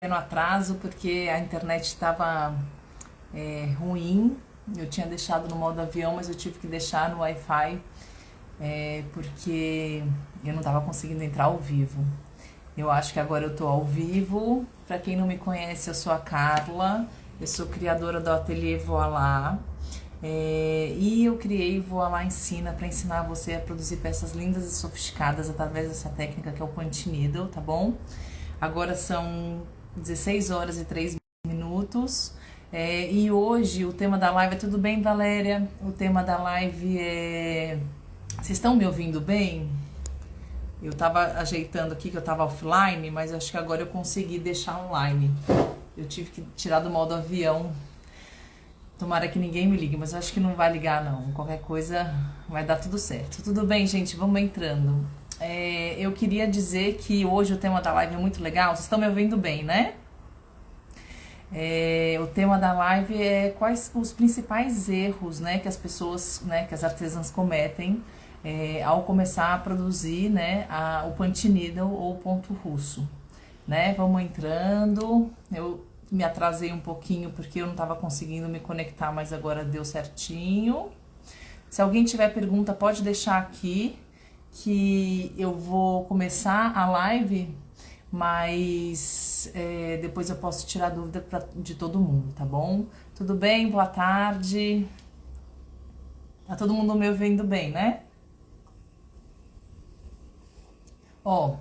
No atraso porque a internet estava ruim. Eu tinha deixado no modo avião, mas eu tive que deixar no Wi-Fi porque eu não estava conseguindo entrar ao vivo. Eu acho que agora eu estou ao vivo. Para quem não me conhece, eu sou a Carla, eu sou criadora do Ateliê Voilá. E eu criei Voilá Ensina para ensinar você a produzir peças lindas e sofisticadas através dessa técnica que é o Punch Needle, tá bom? Agora são 16 horas e 3 minutos. E hoje o tema da live é tudo bem, Valéria? O tema da live é. Vocês estão me ouvindo bem? Eu tava ajeitando aqui que eu tava offline, mas acho que agora eu consegui deixar online. Eu tive que tirar do modo avião. Tomara que ninguém me ligue, mas eu acho que não vai ligar não. Qualquer coisa vai dar tudo certo. Tudo bem, gente? Vamos entrando. Eu queria dizer que hoje o tema da live é muito legal. Vocês estão me ouvindo bem, né? O tema da live é quais os principais erros, né, que as pessoas, né, que as artesãs cometem ao começar a produzir, né, o punch needle ou ponto russo, né? Vamos entrando. Eu me atrasei um pouquinho porque eu não estava conseguindo me conectar, mas agora deu certinho. Se alguém tiver pergunta, pode deixar aqui que eu vou começar a live, mas depois eu posso tirar dúvida de todo mundo, tá bom? Tudo bem? Boa tarde. Tá todo mundo me ouvindo bem, né? Ó,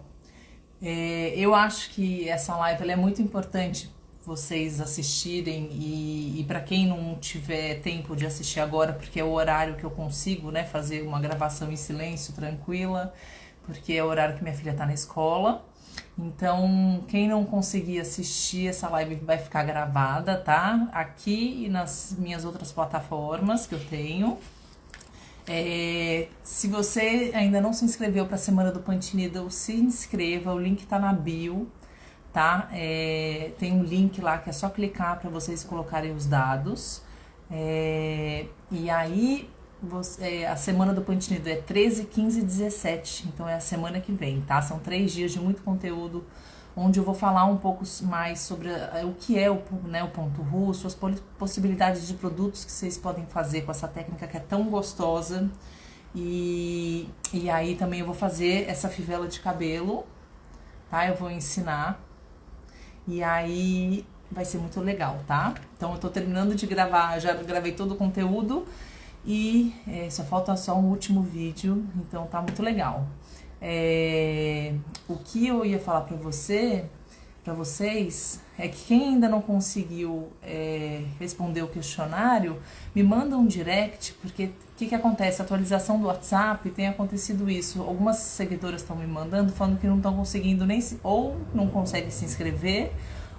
eu acho que essa live ela é muito importante vocês assistirem e para quem não tiver tempo de assistir agora, porque é o horário que eu consigo, né, fazer uma gravação em silêncio, tranquila, porque é o horário que minha filha tá na escola. Então, quem não conseguir assistir essa live vai ficar gravada, tá? Aqui e nas minhas outras plataformas que eu tenho. Se você ainda não se inscreveu para a Semana do Punch Needle, se inscreva, o link tá na bio, tá? Tem um link lá que é só clicar para vocês colocarem os dados. E aí, a Semana do Punch Needle é 13, 15 e 17, então é a semana que vem, tá? São 3 dias de muito conteúdo, onde eu vou falar um pouco mais sobre o que é né, o ponto russo, as possibilidades de produtos que vocês podem fazer com essa técnica que é tão gostosa. E aí também eu vou fazer essa fivela de cabelo, tá? Eu vou ensinar. E aí vai ser muito legal, tá? Então eu tô terminando de gravar, já gravei todo o conteúdo e só falta só um último vídeo, então tá muito legal. O que eu ia falar pra vocês, é que quem ainda não conseguiu responder o questionário, me manda um direct, porque o que acontece? A atualização do WhatsApp tem acontecido isso. Algumas seguidoras estão me mandando falando que não estão conseguindo ou não conseguem se inscrever,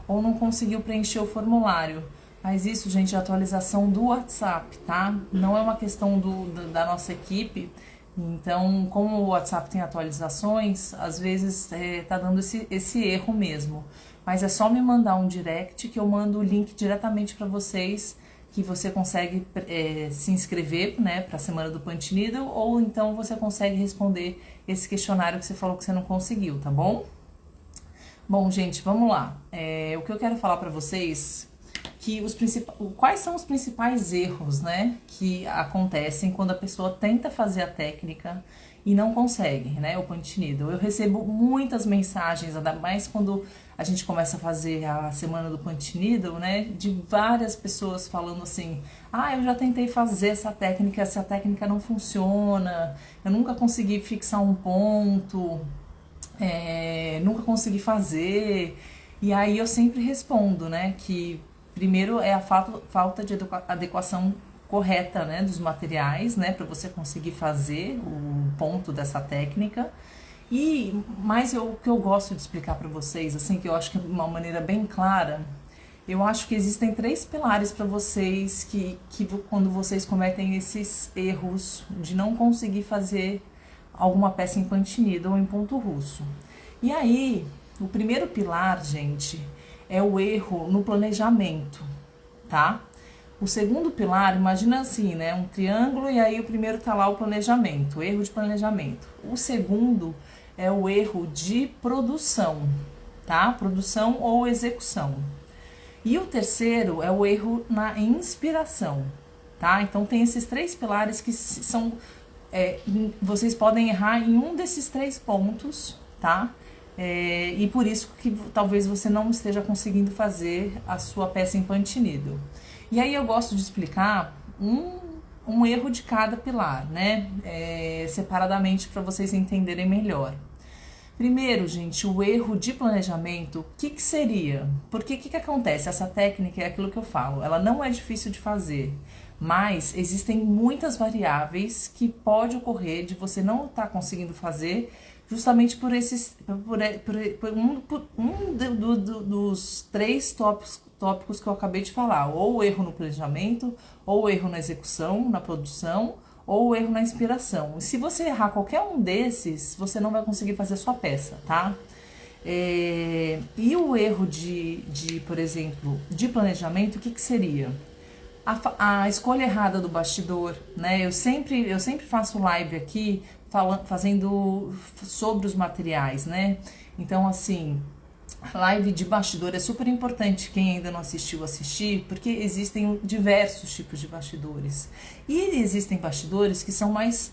ou não conseguiu preencher o formulário. Mas isso, gente, é atualização do WhatsApp, tá? Não é uma questão da nossa equipe. Então, como o WhatsApp tem atualizações, às vezes tá dando esse erro mesmo. Mas é só me mandar um direct que eu mando o link diretamente para vocês, que você consegue se inscrever, né, para a Semana do Punch Needle, ou então você consegue responder esse questionário que você falou que você não conseguiu, tá bom? Bom, gente, vamos lá. O que eu quero falar para vocês que quais são os principais erros, né, que acontecem quando a pessoa tenta fazer a técnica e não consegue, né, o punch needle. Eu recebo muitas mensagens, ainda mais quando a gente começa a fazer a semana do punch needle, né, de várias pessoas falando assim: ah, eu já tentei fazer essa técnica não funciona, eu nunca consegui fixar um ponto, nunca consegui fazer. E aí eu sempre respondo, né, que primeiro é a falta de adequação correta, né, dos materiais, né, para você conseguir fazer o ponto dessa técnica. Mas o que eu gosto de explicar para vocês, assim, que eu acho que é de uma maneira bem clara, eu acho que existem 3 pilares para vocês que quando vocês cometem esses erros de não conseguir fazer alguma peça em punch needle ou em ponto russo. E aí, o primeiro pilar, gente, é o erro no planejamento, tá? O segundo pilar, imagina assim, né? Um triângulo e aí o primeiro tá lá o planejamento, o erro de planejamento. O segundo é o erro de produção, tá? Produção ou execução. E o terceiro é o erro na inspiração, tá? Então tem esses 3 pilares que são... vocês podem errar em um desses 3 pontos, tá? E por isso que talvez você não esteja conseguindo fazer a sua peça em punch needle. E aí eu gosto de explicar um erro de cada pilar, né? Separadamente para vocês entenderem melhor. Primeiro, gente, o erro de planejamento, o que seria? Porque o que acontece? Essa técnica é aquilo que eu falo, ela não é difícil de fazer, mas existem muitas variáveis que pode ocorrer de você não estar conseguindo fazer justamente por dos 3 tópicos que eu acabei de falar, ou o erro no planejamento, ou o erro na execução, na produção, ou o erro na inspiração. E se você errar qualquer um desses, você não vai conseguir fazer a sua peça, tá? E o erro por exemplo, de planejamento, o que seria? A escolha errada do bastidor, né? Eu sempre faço live aqui fazendo sobre os materiais, né? Então, assim, live de bastidor é super importante, quem ainda não assistiu, assistir, porque existem diversos tipos de bastidores. E existem bastidores que são mais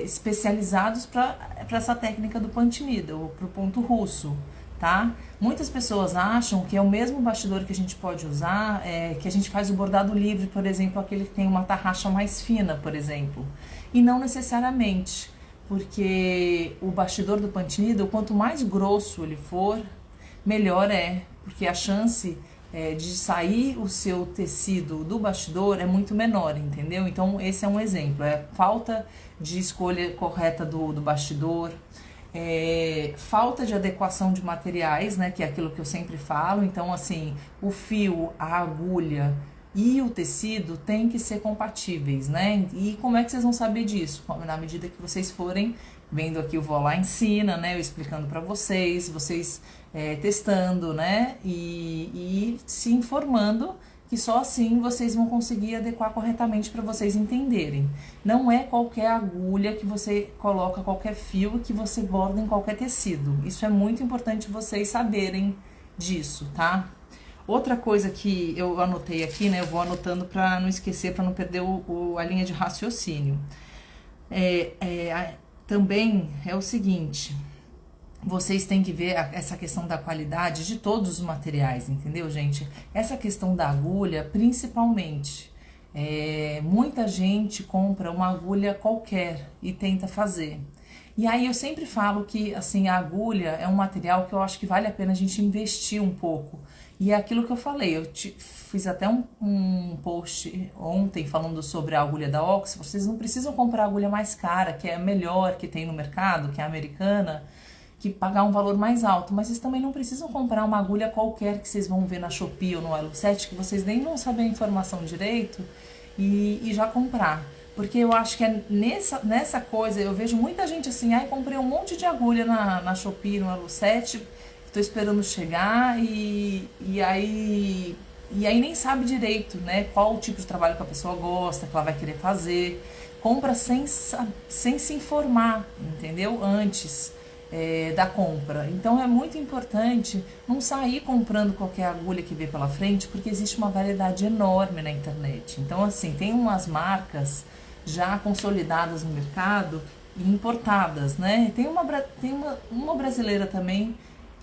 especializados para essa técnica do punch needle, para o ponto russo, tá? Muitas pessoas acham que é o mesmo bastidor que a gente pode usar, que a gente faz o bordado livre, por exemplo, aquele que tem uma tarraxa mais fina, por exemplo. E não necessariamente, porque o bastidor do punch needle, quanto mais grosso ele for, melhor é, porque a chance de sair o seu tecido do bastidor é muito menor, entendeu? Então esse é um exemplo, falta de escolha correta do bastidor, falta de adequação de materiais, né, que é aquilo que eu sempre falo. Então, assim, o fio, a agulha e o tecido tem que ser compatíveis, né? E como é que vocês vão saber disso? Na medida que vocês forem vendo aqui o Vó Lá Ensina, né? Eu explicando para vocês testando, né? E se informando, que só assim vocês vão conseguir adequar corretamente para vocês entenderem. Não é qualquer agulha que você coloca, qualquer fio que você borda em qualquer tecido. Isso é muito importante vocês saberem disso, tá? Outra coisa que eu anotei aqui, né? Eu vou anotando para não esquecer, para não perder a linha de raciocínio. Também é o seguinte... Vocês têm que ver essa questão da qualidade de todos os materiais, entendeu, gente? Essa questão da agulha, principalmente. Muita gente compra uma agulha qualquer e tenta fazer. E aí eu sempre falo que, assim, a agulha é um material que eu acho que vale a pena a gente investir um pouco. E é aquilo que eu falei, fiz até um post ontem falando sobre a agulha da Ox. Vocês não precisam comprar a agulha mais cara, que é a melhor que tem no mercado, que é a americana, que pagar um valor mais alto, mas vocês também não precisam comprar uma agulha qualquer que vocês vão ver na Shopee ou no Elo7, que vocês nem vão saber a informação direito e já comprar. Porque eu acho que nessa coisa, eu vejo muita gente assim, comprei um monte de agulha na Shopee, no Elo7, tô esperando chegar e aí nem sabe direito, né, qual o tipo de trabalho que a pessoa gosta, que ela vai querer fazer. Compra sem se informar, entendeu? Antes da compra. Então é muito importante não sair comprando qualquer agulha que vê pela frente, porque existe uma variedade enorme na internet. Então, assim, tem umas marcas já consolidadas no mercado e importadas, né? Tem uma brasileira também,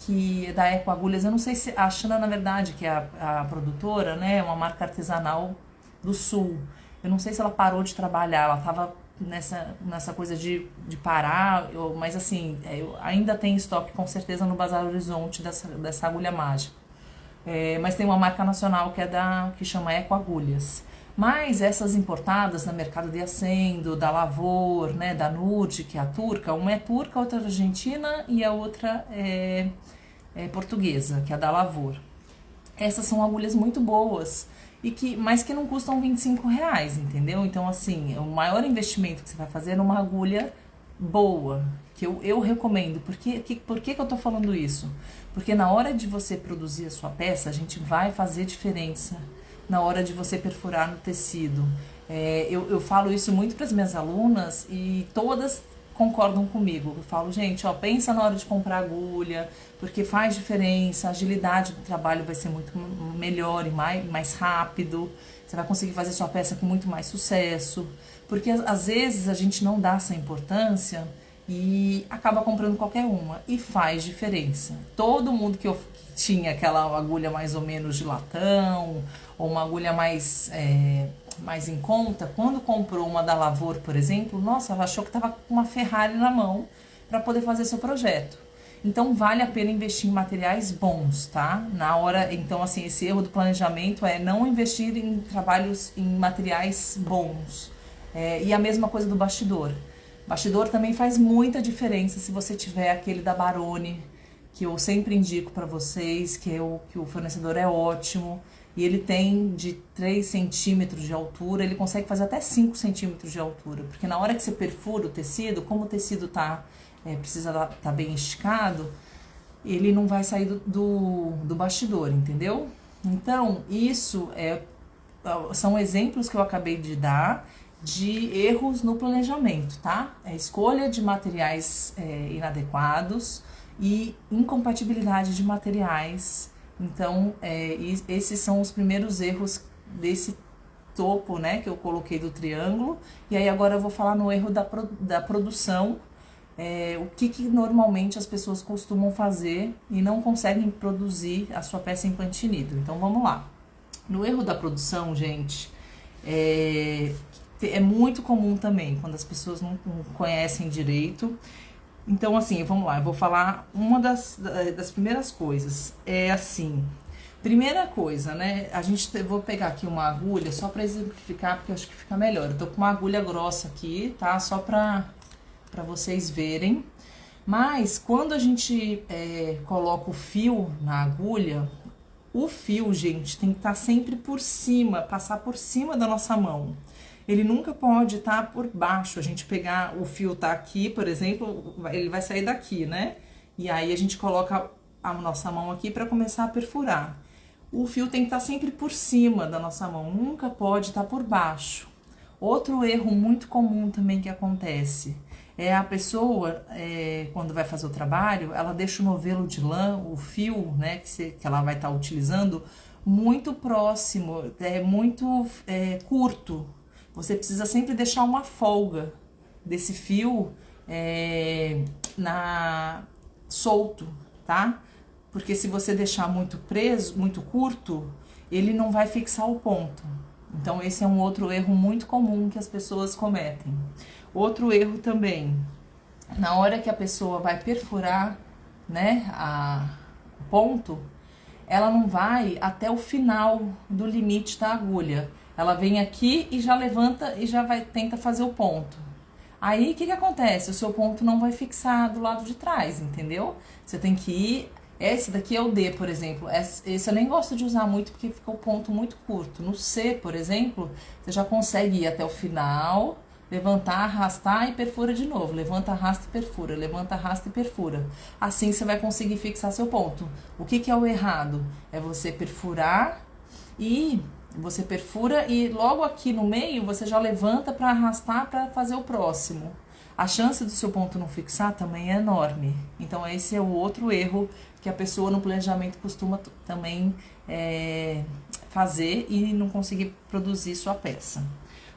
que é da Eco Agulhas. Eu não sei se a Xana, na verdade, que é a produtora, né? É uma marca artesanal do Sul. Eu não sei se ela parou de trabalhar, ela estava nessa coisa de parar, mas assim, eu ainda tem estoque com certeza no Bazar Horizonte dessa agulha mágica. Mas tem uma marca nacional que chama Eco Agulhas. Mas essas importadas na Mercado de Acendo, da Lavor, né, da Nude, que é a turca, uma é turca, a outra é argentina e a outra é portuguesa, que é a da Lavor. Essas são agulhas muito boas, mas que não custam R$25, entendeu? Então, assim, o maior investimento que você vai fazer é numa agulha boa, que eu recomendo. Por que eu tô falando isso? Porque na hora de você produzir a sua peça, a gente vai fazer diferença na hora de você perfurar no tecido. Eu falo isso muito para as minhas alunas e todas concordam comigo. Eu falo, gente, ó, pensa na hora de comprar agulha, porque faz diferença, a agilidade do trabalho vai ser muito melhor e mais rápido, você vai conseguir fazer sua peça com muito mais sucesso, porque às vezes a gente não dá essa importância e acaba comprando qualquer uma, e faz diferença. Todo mundo que tinha aquela agulha mais ou menos de latão, ou uma agulha mais em conta, quando comprou uma da Lavor, por exemplo, nossa, ela achou que estava com uma Ferrari na mão para poder fazer seu projeto. Então vale a pena investir em materiais bons, tá? Na hora, então assim, esse erro do planejamento é não investir em trabalhos, em materiais bons. E a mesma coisa do bastidor. Bastidor também faz muita diferença se você tiver aquele da Baroni, que eu sempre indico para vocês, que o fornecedor é ótimo. E ele tem de 3 centímetros de altura, ele consegue fazer até 5 centímetros de altura. Porque na hora que você perfura o tecido, como o tecido precisa estar bem esticado, ele não vai sair do bastidor, entendeu? Então, isso são exemplos que eu acabei de dar de erros no planejamento, tá? Escolha de materiais inadequados e incompatibilidade de materiais. Então, esses são os primeiros erros desse topo, né, que eu coloquei do triângulo. E aí agora eu vou falar no erro da produção, o que normalmente as pessoas costumam fazer e não conseguem produzir a sua peça em pantinido. Então, vamos lá. No erro da produção, gente, é muito comum também, quando as pessoas não conhecem direito. Então, assim, vamos lá, eu vou falar uma das primeiras coisas. É assim, primeira coisa, né, vou pegar aqui uma agulha só pra exemplificar, porque eu acho que fica melhor. Eu tô com uma agulha grossa aqui, tá? Só pra vocês verem. Mas, quando a gente coloca o fio na agulha, o fio, gente, tem que estar sempre por cima, passar por cima da nossa mão. Ele nunca pode estar por baixo. A gente pegar, o fio tá aqui, por exemplo, ele vai sair daqui, né? E aí a gente coloca a nossa mão aqui para começar a perfurar. O fio tem que estar sempre por cima da nossa mão, nunca pode estar por baixo. Outro erro muito comum também que acontece é a pessoa, quando vai fazer o trabalho, ela deixa o novelo de lã, o fio, né, que ela vai estar utilizando, muito próximo, muito curto. Você precisa sempre deixar uma folga desse fio solto, tá? Porque se você deixar muito preso, muito curto, ele não vai fixar o ponto. Então, esse é um outro erro muito comum que as pessoas cometem. Outro erro também, na hora que a pessoa vai perfurar, né, o ponto, ela não vai até o final do limite da agulha. Ela vem aqui e já levanta e já tenta fazer o ponto. Aí, o que acontece? O seu ponto não vai fixar do lado de trás, entendeu? Você tem que ir... Esse daqui é o D, por exemplo. Esse eu nem gosto de usar muito porque fica o ponto muito curto. No C, por exemplo, você já consegue ir até o final, levantar, arrastar e perfura de novo. Levanta, arrasta e perfura. Levanta, arrasta e perfura. Assim você vai conseguir fixar seu ponto. O que é o errado? É você perfurar e... Você perfura e logo aqui no meio você já levanta para arrastar para fazer o próximo. A chance do seu ponto não fixar também é enorme. Então esse é o outro erro que a pessoa no planejamento costuma também fazer e não conseguir produzir sua peça.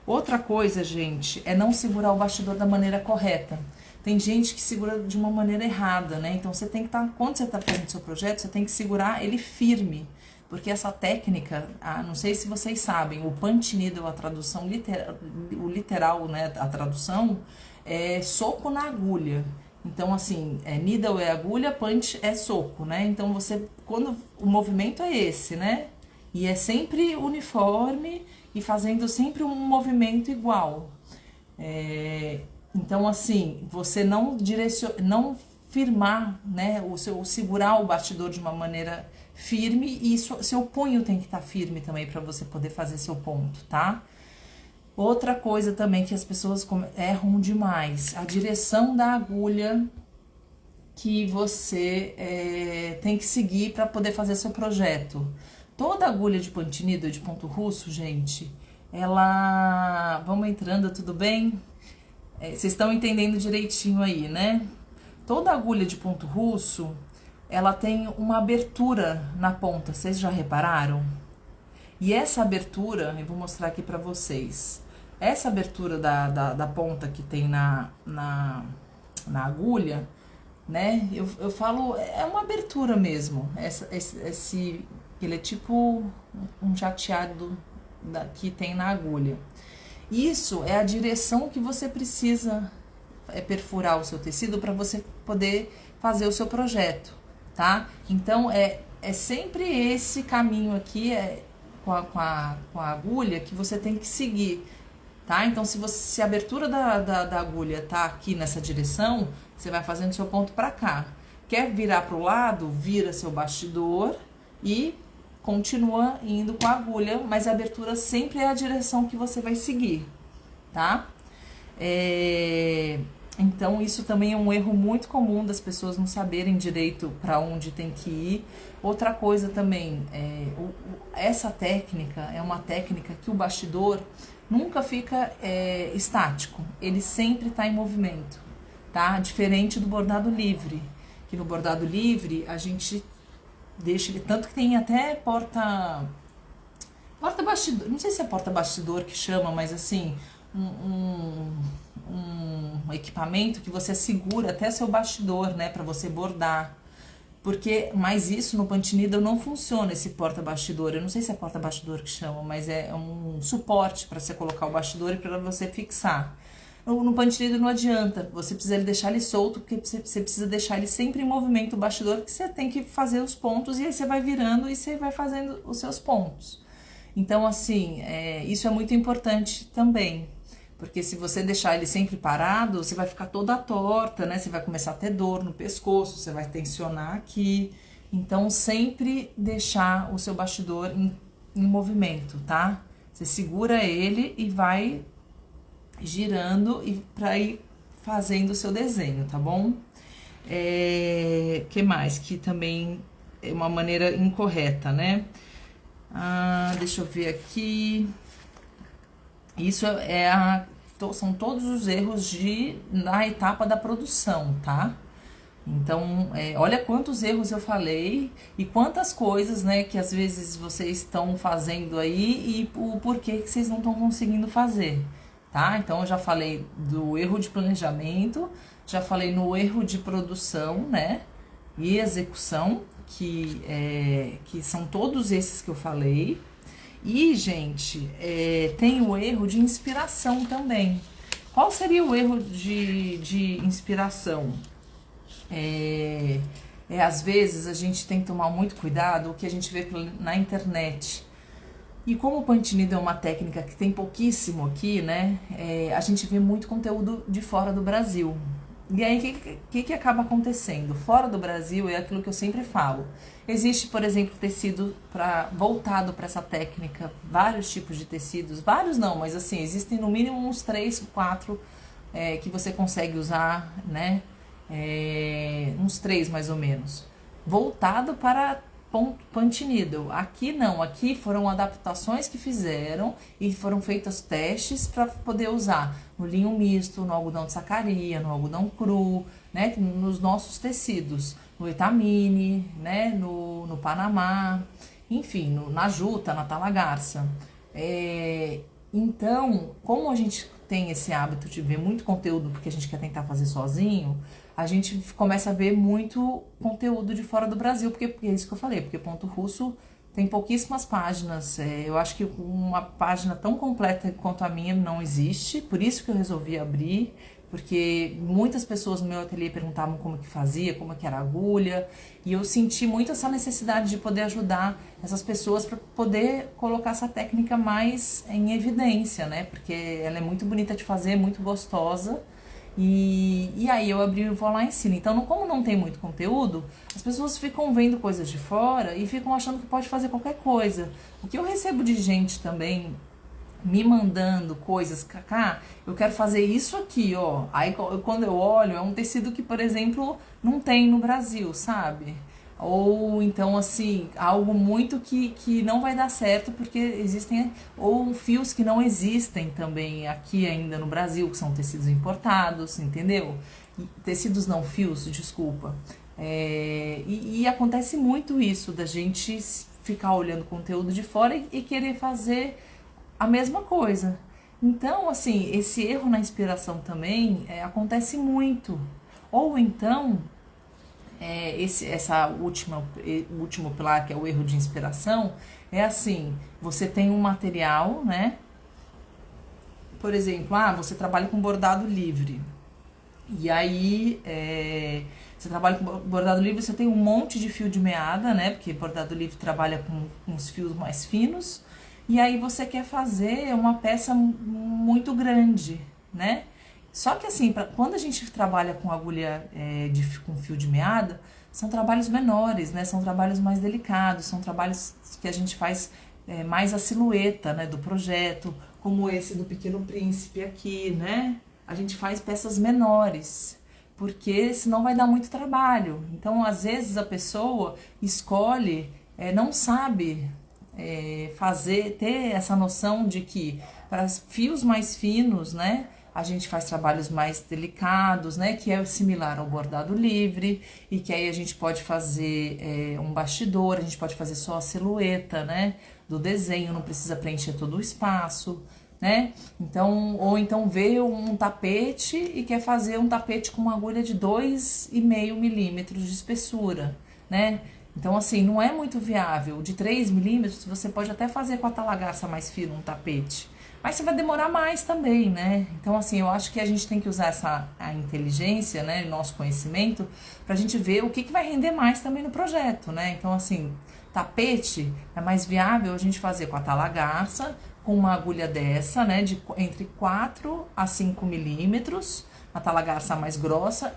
Outra coisa, gente, é não segurar o bastidor da maneira correta. Tem gente que segura de uma maneira errada, né? Então você tem que estar, quando você está fazendo seu projeto, você tem que segurar ele firme. Porque essa técnica, não sei se vocês sabem, o punch needle, a tradução literal, né, a tradução é soco na agulha. Então, assim, needle é agulha, punch é soco, né? Então, quando o movimento é esse, né? E é sempre uniforme e fazendo sempre um movimento igual. Então, assim, você não firmar, né? Segurar o bastidor de uma maneira firme e seu punho tem que estar firme também para você poder fazer seu ponto, tá? Outra coisa também que as pessoas erram demais, a direção da agulha que você tem que seguir para poder fazer seu projeto. Toda agulha de punch needle, de ponto russo, gente, ela... Vamos entrando, tudo bem? Vocês estão entendendo direitinho aí, né? Toda agulha de ponto russo, ela tem uma abertura na ponta, vocês já repararam? E essa abertura, eu vou mostrar aqui pra vocês. Essa abertura da ponta que tem na agulha, né? Eu falo, é uma abertura mesmo. Ele é tipo um jateado que tem na agulha. Isso é a direção que você precisa perfurar o seu tecido para você poder fazer o seu projeto, tá? Então, é sempre esse caminho aqui, com a agulha, que você tem que seguir, tá? Então, se a abertura da agulha tá aqui nessa direção, você vai fazendo seu ponto para cá. Quer virar pro lado, vira seu bastidor e continua indo com a agulha, mas a abertura sempre é a direção que você vai seguir, tá? Então, isso também é um erro muito comum das pessoas não saberem direito para onde tem que ir. Outra coisa também, essa técnica é uma técnica que o bastidor nunca fica estático, ele sempre está em movimento, tá? Diferente do bordado livre, que no bordado livre a gente deixa ele, tanto que tem até porta-bastidor, não sei se é porta-bastidor que chama, mas assim, um equipamento que você segura até seu bastidor, né, para você bordar. Mas isso no punch needle não funciona, esse porta-bastidor. Eu não sei se é porta-bastidor que chama, mas é um suporte para você colocar o bastidor e para você fixar. No punch needle não adianta, você precisa deixar ele solto, porque você precisa deixar ele sempre em movimento, o bastidor, porque você tem que fazer os pontos e aí você vai virando e você vai fazendo os seus pontos. Então, assim, isso é muito importante também, porque se você deixar ele sempre parado, você vai ficar toda torta, né? Você vai começar a ter dor no pescoço, você vai tensionar aqui. Então, sempre deixar o seu bastidor em movimento, tá? Você segura ele e vai girando para ir fazendo o seu desenho, tá bom? Que mais? Que também é uma maneira incorreta, né? Deixa eu ver aqui. Isso são todos os erros na etapa da produção, tá? Então, olha quantos erros eu falei e quantas coisas, né, que às vezes vocês estão fazendo aí e o porquê que vocês não estão conseguindo fazer, tá? Então, eu já falei do erro de planejamento, já falei no erro de produção, né, e execução, que são todos esses que eu falei. E, gente, tem o erro de inspiração também. Qual seria o erro de inspiração? Às vezes, a gente tem que tomar muito cuidado o que a gente vê na internet. E como o punch needle é uma técnica que tem pouquíssimo aqui, né? A gente vê muito conteúdo de fora do Brasil. E aí, o que acaba acontecendo? Fora do Brasil é aquilo que eu sempre falo. Existe, por exemplo, tecido voltado para essa técnica, vários tipos de tecidos, vários não, mas assim, existem no mínimo uns 3, 4 que você consegue usar, né? Uns 3 mais ou menos. Voltado para punch needle. Aqui não, aqui foram adaptações que fizeram e foram feitos testes para poder usar no linho misto, no algodão de sacaria, no algodão cru, né, nos nossos tecidos, no etamine, né, no Panamá, enfim, na juta, na talagarça. Então, como a gente tem esse hábito de ver muito conteúdo porque a gente quer tentar fazer sozinho, a gente começa a ver muito conteúdo de fora do Brasil, porque é isso que eu falei, porque ponto russo tem pouquíssimas páginas. Eu acho que uma página tão completa quanto a minha não existe, por isso que eu resolvi abrir, porque muitas pessoas no meu ateliê perguntavam como que fazia, como que era a agulha, e eu senti muito essa necessidade de poder ajudar essas pessoas para poder colocar essa técnica mais em evidência, né? Porque ela é muito bonita de fazer, muito gostosa. E aí eu abri o Vou Lá Ensina. Então, como não tem muito conteúdo, as pessoas ficam vendo coisas de fora e ficam achando que pode fazer qualquer coisa. O que eu recebo de gente também me mandando coisas, Cacá, eu quero fazer isso aqui, ó. Aí quando eu olho, é um tecido que, por exemplo, não tem no Brasil, sabe? Ou então, assim, algo muito que não vai dar certo porque existem, ou fios que não existem também aqui ainda no Brasil, que são tecidos importados, entendeu? Tecidos não, fios, desculpa. E acontece muito isso, da gente ficar olhando o conteúdo de fora e querer fazer a mesma coisa. Então, assim, esse erro na inspiração também acontece muito. Ou então, essa o último pilar, que é o erro de inspiração, é assim, você tem um material, né? Por exemplo, você trabalha com bordado livre. E aí, você trabalha com bordado livre, você tem um monte de fio de meada, né? Porque bordado livre trabalha com uns fios mais finos. E aí você quer fazer uma peça muito grande, né? Só que assim, quando a gente trabalha com agulha com fio de meada, são trabalhos menores, né? São trabalhos mais delicados, são trabalhos que a gente faz mais a silhueta, né, do projeto, como esse do Pequeno Príncipe aqui, né? A gente faz peças menores, porque senão vai dar muito trabalho. Então, às vezes a pessoa escolhe, não sabe ter essa noção de que para fios mais finos, né, a gente faz trabalhos mais delicados, né, que é similar ao bordado livre, e que aí a gente pode fazer um bastidor, a gente pode fazer só a silhueta, né, do desenho, não precisa preencher todo o espaço, né? Então, ou então vê um tapete e quer fazer um tapete com uma agulha de 2,5 milímetros de espessura, né? Então, assim, não é muito viável. De 3 milímetros, você pode até fazer com a talagaça mais fina um tapete. Mas você vai demorar mais também, né? Então, assim, eu acho que a gente tem que usar a inteligência, né? Nosso conhecimento, pra gente ver o que vai render mais também no projeto, né? Então, assim, tapete é mais viável a gente fazer com a talagaça, com uma agulha dessa, né? Entre 4 a 5 milímetros, a talagaça mais grossa,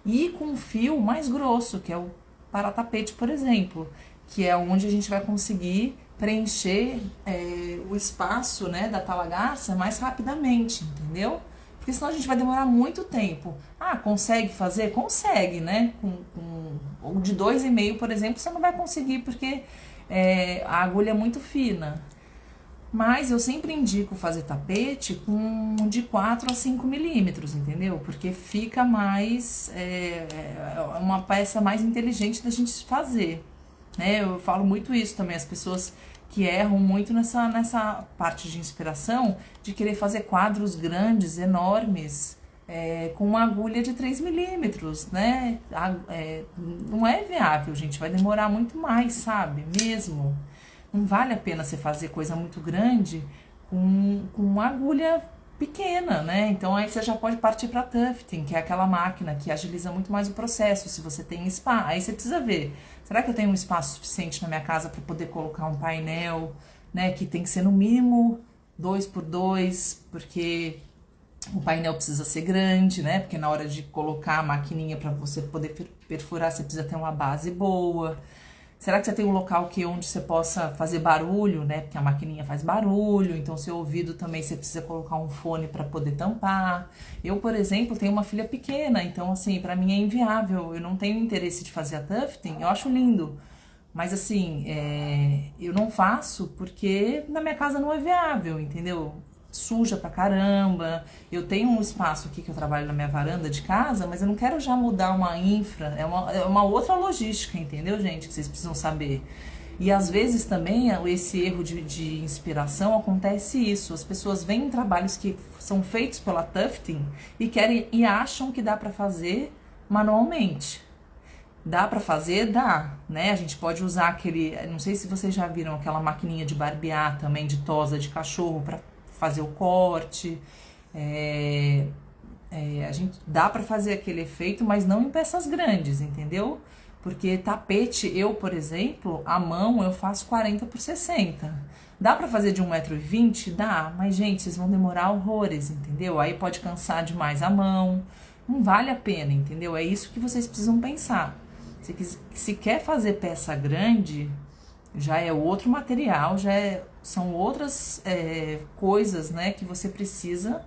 e com um fio mais grosso, que é o para tapete, por exemplo, que é onde a gente vai conseguir preencher o espaço, né, da talagaça mais rapidamente, entendeu? Porque senão a gente vai demorar muito tempo. Consegue fazer? Consegue, né? Ou de 2,5, por exemplo, você não vai conseguir porque a agulha é muito fina. Mas eu sempre indico fazer tapete com de 4 a 5 milímetros, entendeu? Porque fica mais, uma peça mais inteligente da gente fazer, né? Eu falo muito isso também, as pessoas que erram muito nessa parte de inspiração, de querer fazer quadros grandes, enormes, com uma agulha de 3 milímetros, né? Não é viável, gente, vai demorar muito mais, sabe? Mesmo. Não vale a pena você fazer coisa muito grande com uma agulha pequena, né? Então aí você já pode partir para tufting, que é aquela máquina que agiliza muito mais o processo, se você tem espaço. Aí você precisa ver, será que eu tenho um espaço suficiente na minha casa para poder colocar um painel, né? Que tem que ser no mínimo 2x2, porque o painel precisa ser grande, né? Porque na hora de colocar a maquininha para você poder perfurar, você precisa ter uma base boa. Será que você tem um local onde você possa fazer barulho, né? Porque a maquininha faz barulho, então seu ouvido também você precisa colocar um fone para poder tampar. Eu, por exemplo, tenho uma filha pequena, então assim, para mim é inviável. Eu não tenho interesse de fazer a tufting, eu acho lindo. Mas assim, eu não faço porque na minha casa não é viável, entendeu? Suja pra caramba. Eu tenho um espaço aqui que eu trabalho na minha varanda de casa, mas eu não quero já mudar uma infra. É uma outra logística, entendeu, gente? Que vocês precisam saber. E às vezes também esse erro de inspiração acontece isso. As pessoas veem trabalhos que são feitos pela tufting e acham que dá pra fazer manualmente. Dá pra fazer? Dá, né? A gente pode usar não sei se vocês já viram aquela maquininha de barbear também, de tosa de cachorro pra fazer o corte. A gente dá pra fazer aquele efeito, mas não em peças grandes, entendeu? Porque tapete, por exemplo, à mão eu faço 40x60. Dá pra fazer de 1,20 m? Dá, mas gente, vocês vão demorar horrores, entendeu? Aí pode cansar demais a mão, não vale a pena, entendeu? É isso que vocês precisam pensar. Se quer fazer peça grande, já é outro material, são outras coisas, né, que você precisa,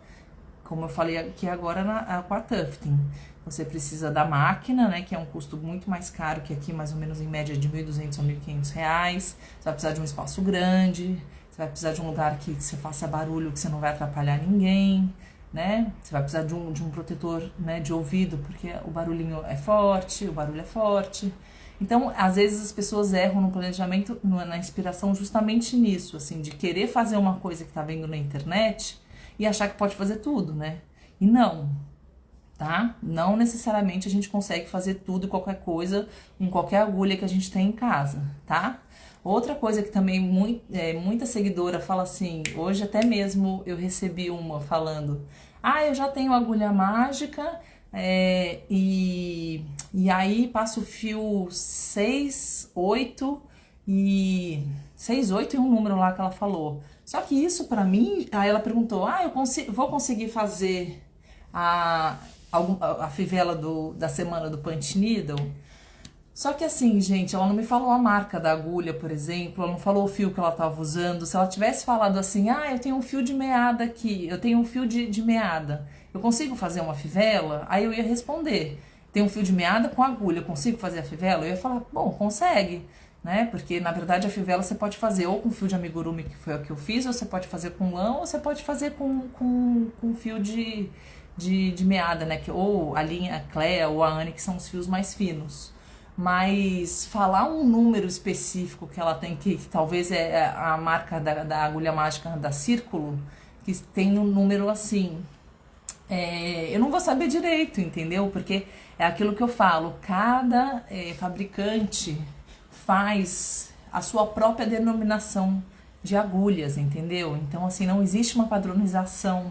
como eu falei aqui agora com a tufting. você precisa da máquina, né, que é um custo muito mais caro que aqui, mais ou menos em média de R$ 1.200 a R$ 1.500. Você vai precisar de um espaço grande, você vai precisar de um lugar que você faça barulho, que você não vai atrapalhar ninguém, né? Você vai precisar de um protetor, né, de ouvido, porque o barulhinho é forte, o barulho é forte. Então, às vezes as pessoas erram no planejamento, na inspiração justamente nisso, assim, de querer fazer uma coisa que tá vendo na internet e achar que pode fazer tudo, né? E não, tá? Não necessariamente a gente consegue fazer tudo e qualquer coisa com qualquer agulha que a gente tem em casa, tá? Outra coisa que também muita seguidora fala assim, hoje até mesmo eu recebi uma falando, eu já tenho agulha mágica, e aí passo o fio 6, 8 e 6, 8 e um número lá que ela falou. Só que isso pra mim, aí ela perguntou, vou conseguir fazer a, a fivela da semana do Punch Needle? Só que assim, gente, ela não me falou a marca da agulha, por exemplo, ela não falou o fio que ela estava usando. Se ela tivesse falado assim, eu tenho um fio de meada aqui, eu tenho um fio de meada, eu consigo fazer uma fivela? Aí eu ia responder, tem um fio de meada com agulha, eu consigo fazer a fivela? Eu ia falar, bom, consegue, né? Porque na verdade a fivela você pode fazer ou com fio de amigurumi, que foi o que eu fiz, ou você pode fazer com lã, ou você pode fazer com fio de meada, né? Ou a linha Clea ou a Anne, que são os fios mais finos. Mas falar um número específico que ela tem, que talvez é a marca da agulha mágica da Círculo, que tem um número assim, eu não vou saber direito, entendeu? Porque é aquilo que eu falo, cada fabricante faz a sua própria denominação de agulhas, entendeu? Então, assim, não existe uma padronização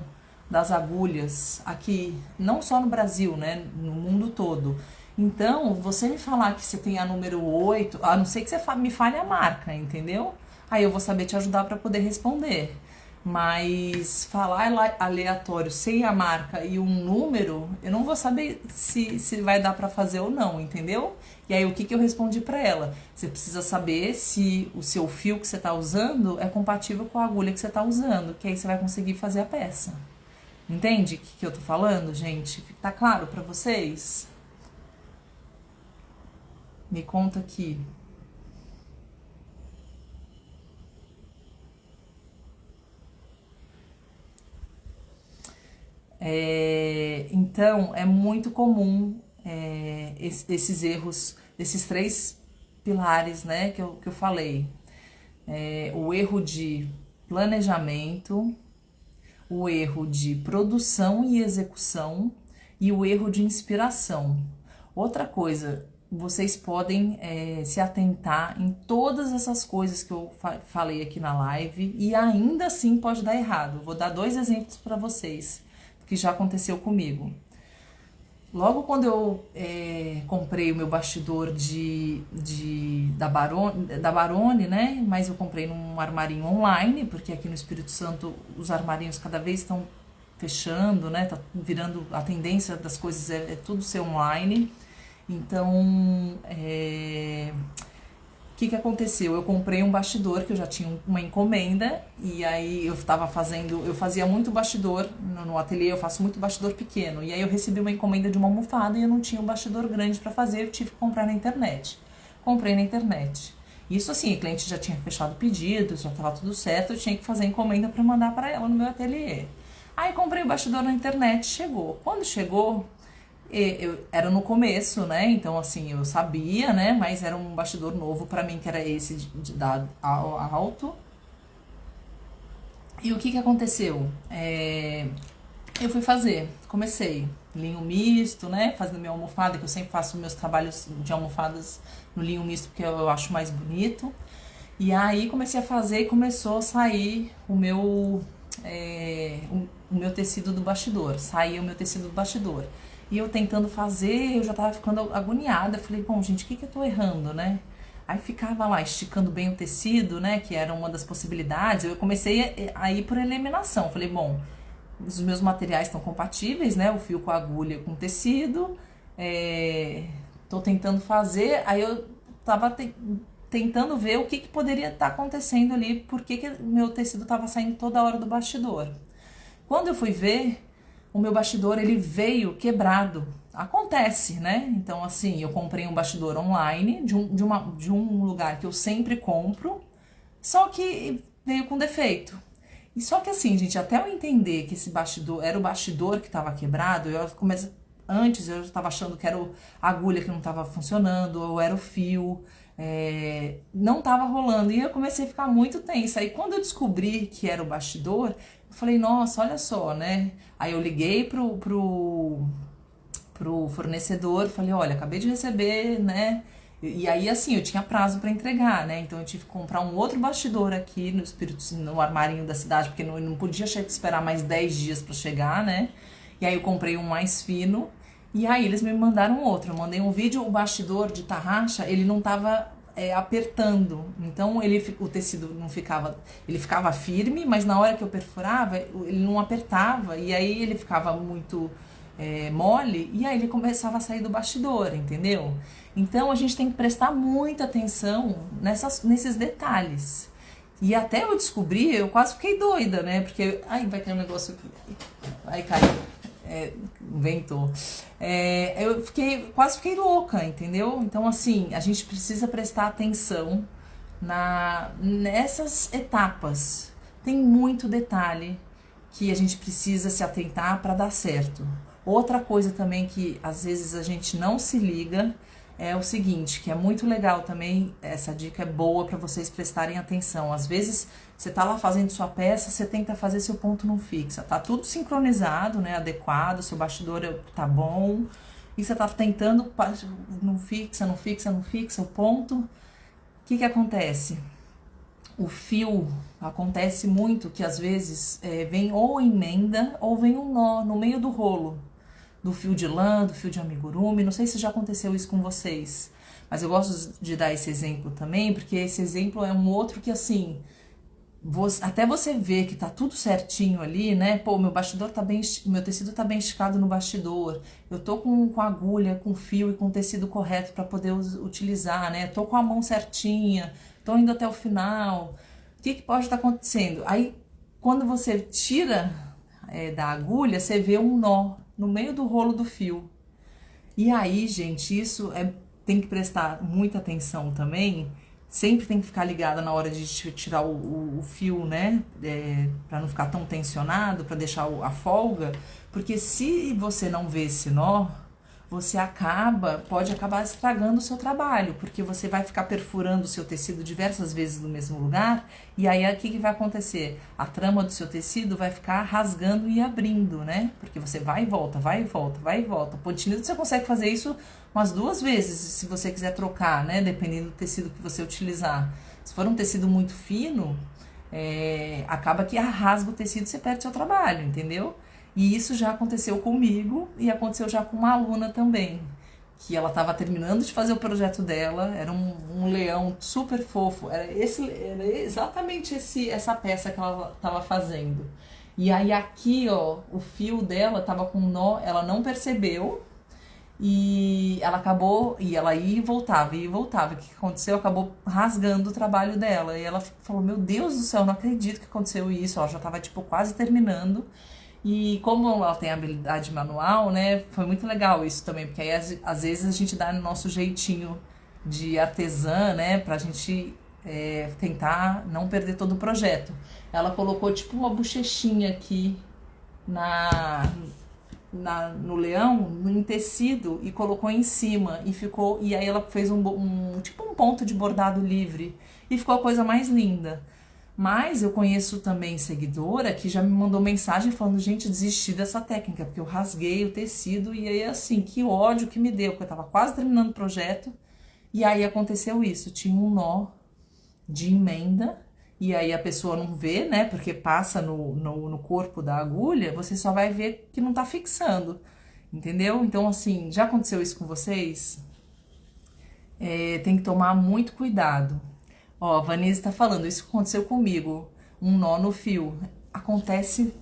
das agulhas aqui, não só no Brasil, né? No mundo todo. Então, você me falar que você tem a número 8, a não ser que você me fale a marca, entendeu? Aí eu vou saber te ajudar para poder responder. Mas falar aleatório sem a marca e um número, eu não vou saber se vai dar para fazer ou não, entendeu? E aí o que eu respondi para ela? Você precisa saber se o seu fio que você está usando é compatível com a agulha que você está usando, que aí você vai conseguir fazer a peça. Entende o que eu tô falando, gente? Tá claro para vocês? Me conta aqui. Então, é muito comum esses erros, esses 3 pilares, né, que eu falei. O erro de planejamento, o erro de produção e execução e o erro de inspiração. Outra coisa, vocês podem se atentar em todas essas coisas que eu falei aqui na live e ainda assim pode dar errado. Vou dar 2 exemplos para vocês que já aconteceu comigo. Logo quando eu comprei o meu bastidor da Barone, né? Mas eu comprei num armarinho online, porque aqui no Espírito Santo os armarinhos cada vez estão fechando, né? Tá virando a tendência das coisas é tudo ser online. Então, o que aconteceu? Eu comprei um bastidor, que eu já tinha uma encomenda, e aí eu fazia muito bastidor no ateliê, eu faço muito bastidor pequeno, e aí eu recebi uma encomenda de uma almofada e eu não tinha um bastidor grande para fazer, eu tive que comprar na internet. Comprei na internet. Isso assim, a cliente já tinha fechado o pedido, já estava tudo certo, eu tinha que fazer a encomenda para mandar para ela no meu ateliê. Aí comprei o bastidor na internet, chegou. Quando chegou, era no começo, né? Então, assim, eu sabia, né? Mas era um bastidor novo pra mim, que era esse de dar alto. E o que aconteceu? Eu fui comecei linho misto, né? Fazendo minha almofada, que eu sempre faço meus trabalhos de almofadas no linho misto, porque eu acho mais bonito. E aí comecei a fazer e começou a sair o meu tecido do bastidor. Saía o meu tecido do bastidor. E eu tentando fazer, eu já tava ficando agoniada. Eu falei, bom, gente, o que eu tô errando, né? Aí ficava lá esticando bem o tecido, né? Que era uma das possibilidades. Eu comecei a ir por eliminação. Falei, bom, os meus materiais estão compatíveis, né? O fio com a agulha com o tecido. Tô tentando fazer. Aí eu tava tentando ver o que poderia estar acontecendo ali. Por que meu tecido tava saindo toda hora do bastidor. Quando eu fui ver, o meu bastidor, ele veio quebrado. acontece, né? Então, assim, eu comprei um bastidor online de um lugar que eu sempre compro, só que veio com defeito. E só que assim, gente, até eu entender que esse bastidor era o bastidor que estava quebrado, antes eu estava achando que era a agulha que não estava funcionando, ou era o fio, não estava rolando. E eu comecei a ficar muito tensa. Aí quando eu descobri que era o bastidor, eu falei, nossa, olha só, né? Aí eu liguei pro fornecedor, falei, olha, acabei de receber, né? E aí, assim, eu tinha prazo para entregar, né? Então eu tive que comprar um outro bastidor aqui no armarinho da cidade, porque não podia esperar mais 10 dias para chegar, né? E aí eu comprei um mais fino, e aí eles me mandaram outro. Eu mandei um vídeo, o bastidor de tarraxa, ele não tava apertando. Então o tecido não ficava, ele ficava firme, mas na hora que eu perfurava, ele não apertava, e aí ele ficava muito mole, e aí ele começava a sair do bastidor, entendeu? Então a gente tem que prestar muita atenção nesses detalhes. E até eu descobri, eu quase fiquei doida, né? Porque, ai, vai ter um negócio aqui. Ai, caiu. Inventou. Quase fiquei louca, entendeu? Então, assim, a gente precisa prestar atenção nessas etapas. Tem muito detalhe que a gente precisa se atentar para dar certo. Outra coisa também que às vezes a gente não se liga é o seguinte, que é muito legal também, essa dica é boa para vocês prestarem atenção. Às vezes você tá lá fazendo sua peça, você tenta fazer seu ponto não fixa, tá tudo sincronizado, né, adequado, seu bastidor tá bom, e você tá tentando, não fixa, não fixa, não fixa o ponto. O que acontece? O fio, acontece muito que às vezes vem ou emenda ou vem um nó no meio do rolo, do fio de lã, do fio de amigurumi. Não sei se já aconteceu isso com vocês, mas eu gosto de dar esse exemplo também, porque esse exemplo é um outro que, assim, até você ver que tá tudo certinho ali, né? Pô, meu bastidor tá bem, meu tecido tá bem esticado no bastidor, eu tô com a agulha, com fio e com o tecido correto para poder utilizar, né? Tô com a mão certinha, tô indo até o final. O que pode estar acontecendo? Aí, quando você tira da agulha, você vê um nó no meio do rolo do fio. E aí, gente, tem que prestar muita atenção também. Sempre tem que ficar ligada na hora de tirar o fio, né? Para não ficar tão tensionado, para deixar a folga. Porque se você não vê esse nó, você pode acabar estragando o seu trabalho, porque você vai ficar perfurando o seu tecido diversas vezes no mesmo lugar, e aí o que vai acontecer? A trama do seu tecido vai ficar rasgando e abrindo, né? Porque você vai e volta, vai e volta, vai e volta. O pontilhado você consegue fazer isso umas 2 vezes, se você quiser trocar, né? Dependendo do tecido que você utilizar. Se for um tecido muito fino, acaba que rasga o tecido e você perde seu trabalho, entendeu? E isso já aconteceu comigo e aconteceu já com uma aluna também, que ela estava terminando de fazer o projeto dela, era um leão super fofo, era exatamente essa peça que ela estava fazendo. E aí aqui, ó, o fio dela estava com um nó, ela não percebeu, e ela acabou, e ela ia e voltava, ia e voltava. O que aconteceu? Acabou rasgando o trabalho dela. E ela falou, meu Deus do céu, não acredito que aconteceu isso. Ela já estava tipo quase terminando. E como ela tem habilidade manual, né, foi muito legal isso também, porque aí às vezes a gente dá no nosso jeitinho de artesã, né, pra gente tentar não perder todo o projeto. Ela colocou tipo uma bochechinha aqui no leão, em tecido, e colocou em cima, e aí ela fez tipo um ponto de bordado livre, e ficou a coisa mais linda. Mas eu conheço também seguidora que já me mandou mensagem falando, gente, desisti dessa técnica, porque eu rasguei o tecido, e aí assim, que ódio que me deu, porque eu tava quase terminando o projeto, e aí aconteceu isso, tinha um nó de emenda, e aí a pessoa não vê, né, porque passa no corpo da agulha, você só vai ver que não tá fixando, entendeu? Então, assim, já aconteceu isso com vocês? Tem que tomar muito cuidado. Ó, a Vanessa tá falando, isso aconteceu comigo, um nó no fio. Acontece,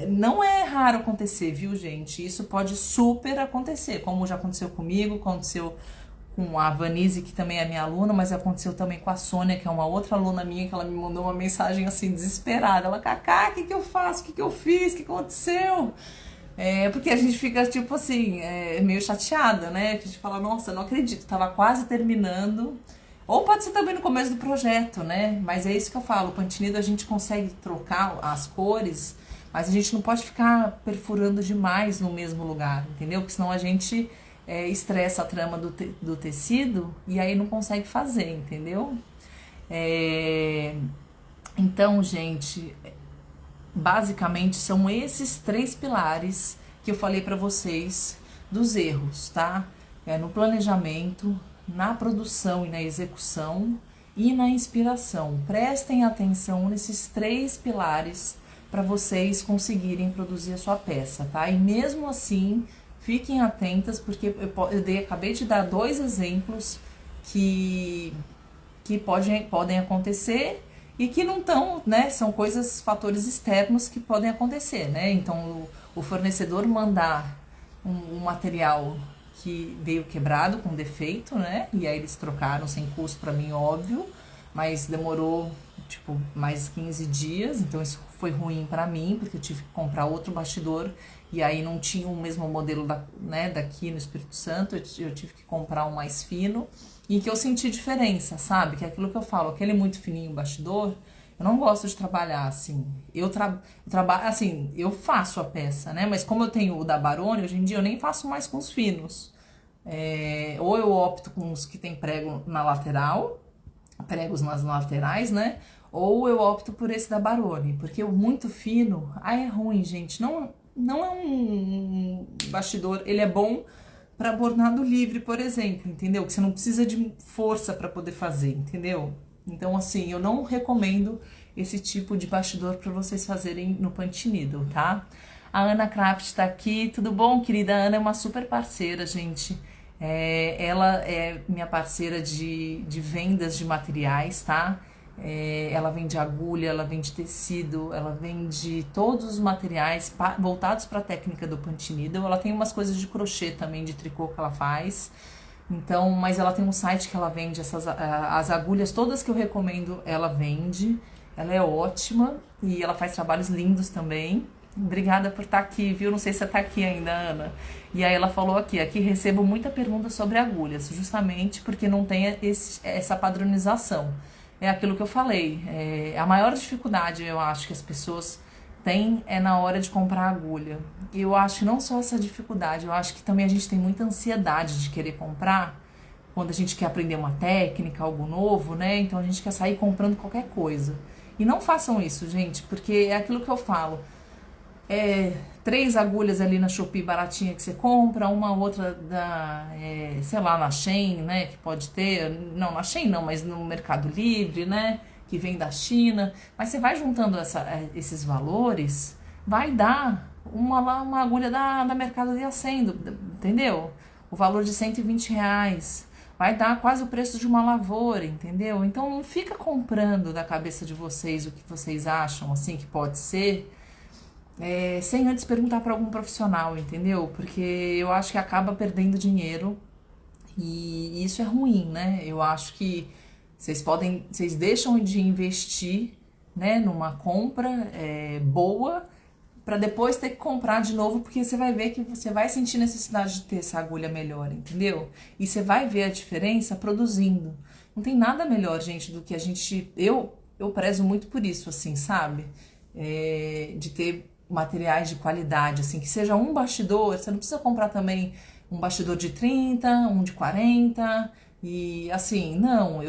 não é raro acontecer, viu, gente? Isso pode super acontecer, como já aconteceu comigo, aconteceu com a Vanise, que também é minha aluna, mas aconteceu também com a Sônia, que é uma outra aluna minha, que ela me mandou uma mensagem assim, desesperada. Ela, Cacá, o que eu faço? O que eu fiz? O que aconteceu? É porque a gente fica, tipo assim, meio chateada, né? A gente fala, nossa, não acredito, tava quase terminando. Ou pode ser também no começo do projeto, né? Mas é isso que eu falo, o Pantinido a gente consegue trocar as cores, mas a gente não pode ficar perfurando demais no mesmo lugar, entendeu? Porque senão a gente estressa a trama do tecido e aí não consegue fazer, entendeu? É, então, gente, basicamente são esses três pilares que eu falei para vocês dos erros, tá? No planejamento, na produção e na execução e na inspiração. Prestem atenção nesses três pilares para vocês conseguirem produzir a sua peça, tá? E mesmo assim, fiquem atentas porque acabei de dar dois exemplos que podem acontecer e que não estão, né? São coisas, fatores externos que podem acontecer, né? Então, o fornecedor mandar um material que veio quebrado, com defeito, né? E aí eles trocaram sem custo para mim, óbvio, mas demorou, tipo, mais 15 dias, então isso foi ruim para mim, porque eu tive que comprar outro bastidor e aí não tinha o mesmo modelo daqui no Espírito Santo, eu tive que comprar um mais fino e que eu senti diferença, sabe? Que é aquilo que eu falo, aquele muito fininho bastidor, eu não gosto de trabalhar assim. Eu trabalho assim, eu faço a peça, né? Mas como eu tenho o da Baroni, hoje em dia eu nem faço mais com os finos. Ou eu opto com os que tem prego na lateral, pregos nas laterais, né? Ou eu opto por esse da Baroni, porque o muito fino, é ruim, gente. Não é um bastidor, ele é bom para bornado livre, por exemplo, entendeu? Que você não precisa de força para poder fazer, entendeu? Então, assim, eu não recomendo esse tipo de bastidor para vocês fazerem no Pantinido, tá? A Ana Craft tá aqui, tudo bom, querida? A Ana é uma super parceira, gente. Ela é minha parceira de vendas de materiais, tá? Ela vende agulha, ela vende tecido, ela vende todos os materiais voltados para a técnica do Pantinido. Ela tem umas coisas de crochê também, de tricô que ela faz. Então, mas ela tem um site que ela vende as agulhas todas que eu recomendo, ela vende. Ela é ótima e ela faz trabalhos lindos também. Obrigada por estar aqui, viu? Não sei se você está aqui ainda, Ana. E aí ela falou aqui recebo muita pergunta sobre agulhas, justamente porque não tem essa padronização. É aquilo que eu falei. A maior dificuldade, eu acho, que as pessoas têm é na hora de comprar agulha. E eu acho que não só essa dificuldade, eu acho que também a gente tem muita ansiedade de querer comprar quando a gente quer aprender uma técnica, algo novo, né? Então a gente quer sair comprando qualquer coisa. E não façam isso, gente, porque é aquilo que eu falo. 3 agulhas ali na Shopee baratinha que você compra, uma outra sei lá, na Shein, né, que pode ter, não, na Shein não, mas no Mercado Livre, né, que vem da China, mas você vai juntando esses valores, vai dar uma agulha da Mercado Livre sendo, entendeu? O valor de R$ 120, vai dar quase o preço de uma lavoura, entendeu? Então não fica comprando da cabeça de vocês o que vocês acham, assim, que pode ser, sem antes perguntar para algum profissional, entendeu? Porque eu acho que acaba perdendo dinheiro e isso é ruim, né? Eu acho que vocês deixam de investir, né, numa compra boa para depois ter que comprar de novo, porque você vai ver que você vai sentir necessidade de ter essa agulha melhor, entendeu? E você vai ver a diferença produzindo. Não tem nada melhor, gente, do que eu prezo muito por isso, assim, sabe? De ter materiais de qualidade, assim, que seja um bastidor, você não precisa comprar também um bastidor de 30, um de 40, e assim, não,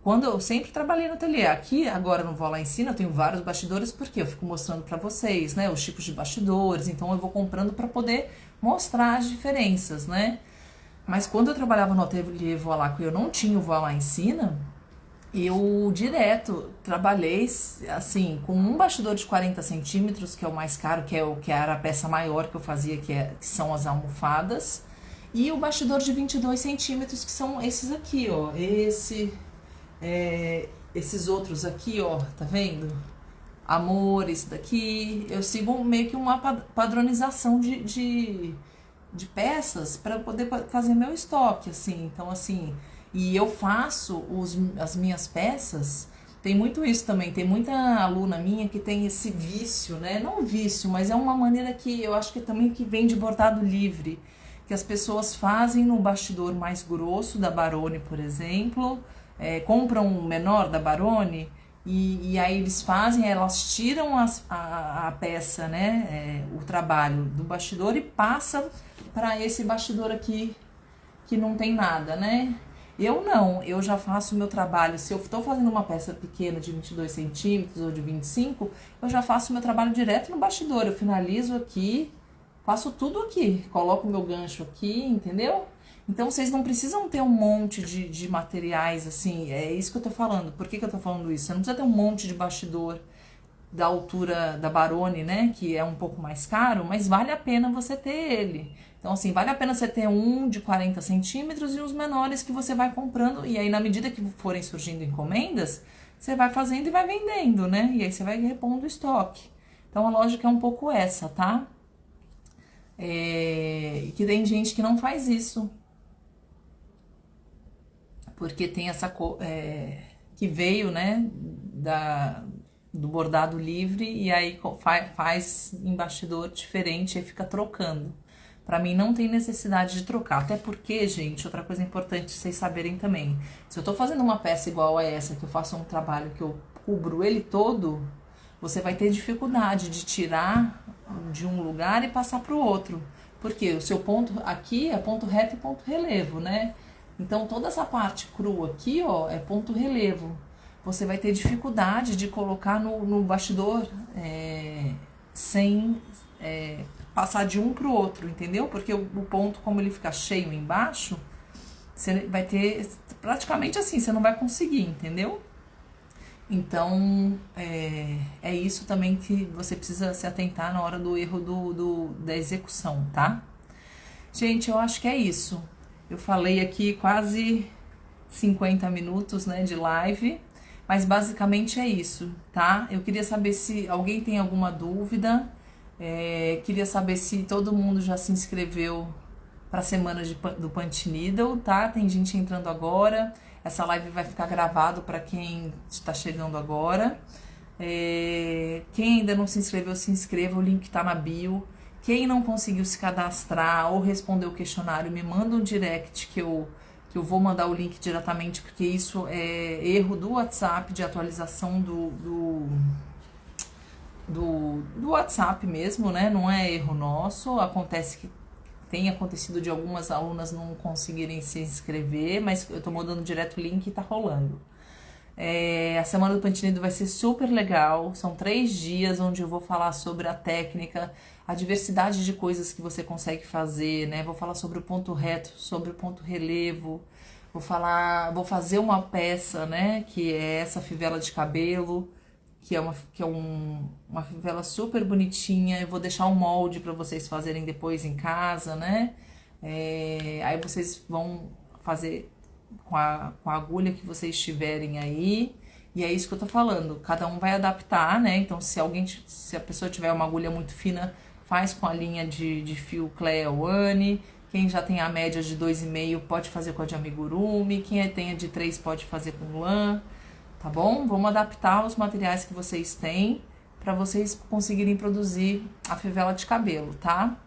quando eu sempre trabalhei no ateliê, aqui agora no Vó Lá Ensina, eu tenho vários bastidores, porque eu fico mostrando pra vocês, né, os tipos de bastidores, então eu vou comprando pra poder mostrar as diferenças, né, mas quando eu trabalhava no ateliê Vó Lá, que eu não tinha o Vó Lá Ensina, eu direto trabalhei assim com um bastidor de 40 centímetros, que é o mais caro, que era a peça maior que eu fazia, que são as almofadas, e o bastidor de 22 centímetros, que são esses aqui, ó. Esses outros aqui, ó, tá vendo? Amor, esse daqui. Eu sigo meio que uma padronização de peças para poder fazer meu estoque, assim. Então, assim, e eu faço as minhas peças Tem muito isso também, tem muita aluna minha que tem esse vício, né? Não vício, mas é uma maneira que eu acho que também que vem de bordado livre, que as pessoas fazem no bastidor mais grosso da Barone, por exemplo, compram um menor da Barone e aí eles fazem, elas tiram a peça, né? O trabalho do bastidor e passa para esse bastidor aqui que não tem nada, né? Eu não, eu já faço o meu trabalho. Se eu estou fazendo uma peça pequena de 22 centímetros ou de 25, eu já faço o meu trabalho direto no bastidor. Eu finalizo aqui, faço tudo aqui, coloco o meu gancho aqui, entendeu? Então vocês não precisam ter um monte de materiais assim, é isso que eu tô falando. Por que eu tô falando isso? Você não precisa ter um monte de bastidor da altura da Barone, né, que é um pouco mais caro, mas vale a pena você ter ele. Então, assim, vale a pena você ter um de 40 centímetros e os menores que você vai comprando, e aí na medida que forem surgindo encomendas, você vai fazendo e vai vendendo, né, e aí você vai repondo o estoque. Então, a lógica é um pouco essa, tá? E que tem gente que não faz isso, porque tem essa que veio, né, do bordado livre e aí faz em bastidor diferente e fica trocando. Pra mim não tem necessidade de trocar, até porque, gente, outra coisa importante vocês saberem também, se eu tô fazendo uma peça igual a essa, que eu faço um trabalho que eu cubro ele todo, você vai ter dificuldade de tirar de um lugar e passar pro outro, porque o seu ponto aqui é ponto reto e ponto relevo, né? Então toda essa parte crua aqui, ó, é ponto relevo. Você vai ter dificuldade de colocar no bastidor sem passar de um pro outro, entendeu? Porque o ponto, como ele fica cheio embaixo, você vai ter praticamente assim, você não vai conseguir, entendeu? Então, é isso também que você precisa se atentar na hora do erro da execução, tá? Gente, eu acho que é isso. Eu falei aqui quase 50 minutos, né, de live, mas basicamente é isso, tá? Eu queria saber se alguém tem alguma dúvida, queria saber se todo mundo já se inscreveu para a semana do Punch Needle, tá? Tem gente entrando agora, essa live vai ficar gravado para quem está chegando agora. Quem ainda não se inscreveu, se inscreva, o link tá na bio. Quem não conseguiu se cadastrar ou responder o questionário, me manda um direct que eu vou mandar o link diretamente, porque isso é erro do WhatsApp, de atualização do WhatsApp mesmo, né? Não é erro nosso. Acontece que tem acontecido de algumas alunas não conseguirem se inscrever, mas eu tô mandando direto o link e tá rolando. A semana do Punch Needle vai ser super legal. São 3 dias onde eu vou falar sobre a técnica, a diversidade de coisas que você consegue fazer, né? Vou falar sobre o ponto reto, sobre o ponto relevo. Vou fazer uma peça, né? Que é essa fivela de cabelo, que é uma fivela super bonitinha. Eu vou deixar um molde para vocês fazerem depois em casa, né? Aí vocês vão fazer com a agulha que vocês tiverem aí, e é isso que eu tô falando, cada um vai adaptar, né? Então se a pessoa tiver uma agulha muito fina, faz com a linha de fio Clea One. Quem já tem a média de 2,5 pode fazer com a de amigurumi, quem tem a de 3 pode fazer com lã, tá bom? Vamos adaptar os materiais que vocês têm para vocês conseguirem produzir a fivela de cabelo, tá?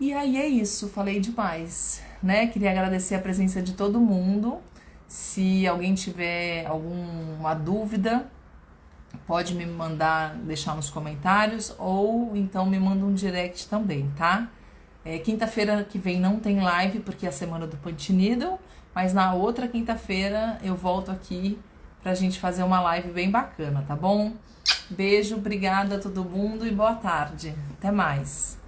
E aí é isso, falei demais, né? Queria agradecer a presença de todo mundo. Se alguém tiver alguma dúvida, pode me mandar, deixar nos comentários, ou então me manda um direct também, tá? Quinta-feira que vem não tem live, porque é a semana do Punch Needle, mas na outra quinta-feira eu volto aqui pra gente fazer uma live bem bacana, tá bom? Beijo, obrigada a todo mundo e boa tarde. Até mais.